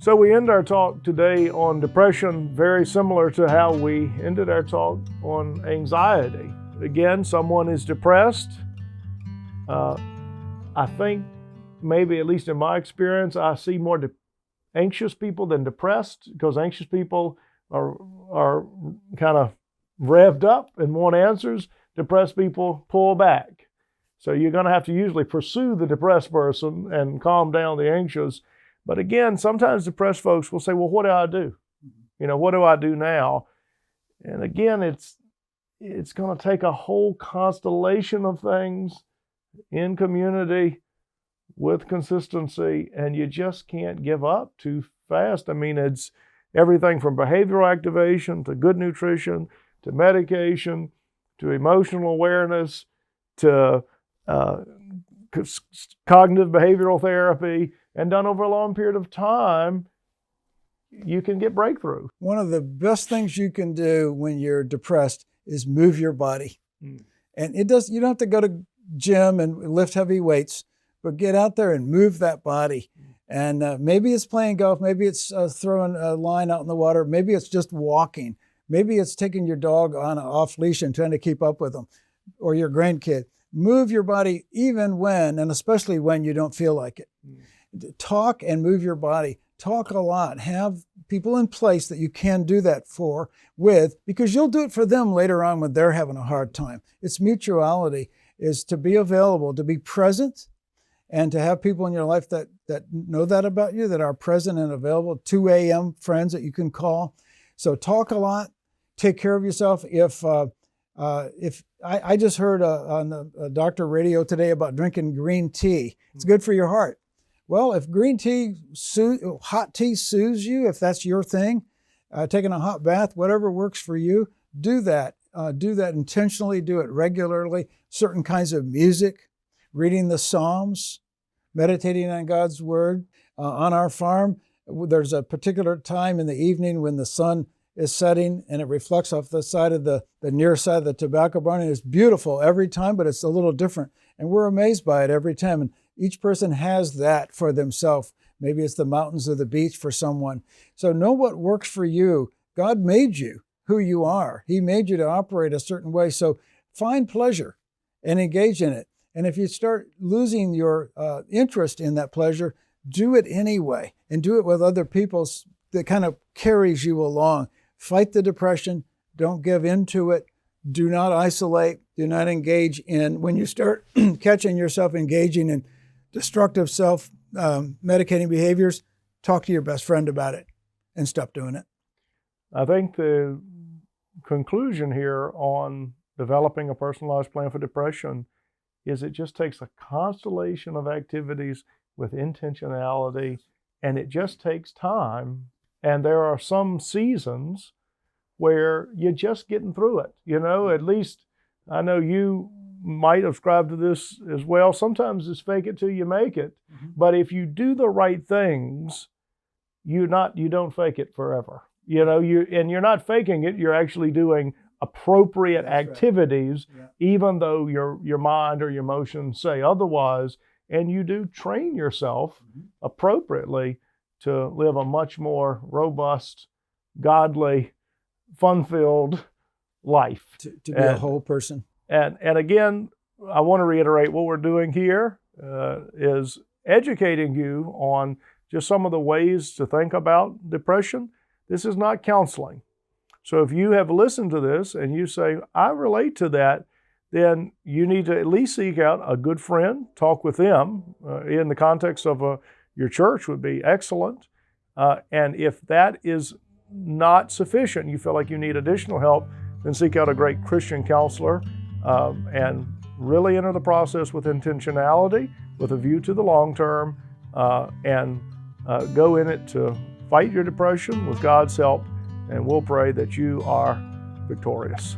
So we end our talk today on depression very similar to how we ended our talk on anxiety. Again, someone is depressed. I think maybe, at least in my experience, I see more anxious people than depressed, because anxious people are kind of revved up and want answers. Depressed people pull back. So you're going to have to usually pursue the depressed person and calm down the anxious. But again, sometimes depressed folks will say, well, what do I do? What do I do now? And again, it's going to take a whole constellation of things in community with consistency, and you just can't give up too fast. I mean, it's everything from behavioral activation to good nutrition to medication to emotional awareness to cognitive behavioral therapy, and done over a long period of time, you can get breakthrough. One of the best things you can do when you're depressed is move your body. And you don't have to go to gym and lift heavy weights, but get out there and move that body. And maybe it's playing golf, maybe it's throwing a line out in the water, maybe it's just walking, maybe it's taking your dog on an off leash and trying to keep up with them, or your grandkid. Move your body even when, and especially when you don't feel like it. Talk and move your body. Talk a lot. Have people in place that you can do that with, because you'll do it for them later on when they're having a hard time. It's mutuality, is to be available, to be present, and to have people in your life that know that about you, that are present and available, 2 a.m. friends that you can call. So talk a lot, take care of yourself. If I just heard on the doctor radio today about drinking green tea. It's good for your heart. Well, if green tea, hot tea soothes you, if that's your thing, taking a hot bath, whatever works for you, do that. Do that intentionally, do it regularly. Certain kinds of music, reading the Psalms, meditating on God's Word. On our farm, there's a particular time in the evening when the sun is setting and it reflects off the side of the near side of the tobacco barn. And it's beautiful every time, but it's a little different. And we're amazed by it every time. And each person has that for themselves. Maybe it's the mountains or the beach for someone. So know what works for you. God made you who you are. He made you to operate a certain way. So find pleasure and engage in it. And if you start losing your interest in that pleasure, do it anyway, and do it with other people that kind of carries you along. Fight the depression. Don't give in to it. Do not isolate. Do not engage in, when you start catching yourself engaging in destructive self-medicating behaviors, talk to your best friend about it and stop doing it. I think the conclusion here on developing a personalized plan for depression is it just takes a constellation of activities with intentionality, and it just takes time. And there are some seasons where you're just getting through it. At least I know you might ascribe to this as well. Sometimes it's fake it till you make it. Mm-hmm. But if you do the right things, you don't fake it forever. You're not faking it. You're actually doing appropriate activities, right. Yeah. Even though your mind or your emotions say otherwise. And you do train yourself appropriately to live a much more robust, godly, fun-filled life. To be a whole person. And again, I want to reiterate what we're doing here is educating you on just some of the ways to think about depression. This is not counseling. So if you have listened to this and you say, I relate to that, then you need to at least seek out a good friend, talk with them in the context of your church would be excellent. And if that is not sufficient, you feel like you need additional help, then seek out a great Christian counselor and really enter the process with intentionality, with a view to the long term, and go in it to fight your depression with God's help, and we'll pray that you are victorious.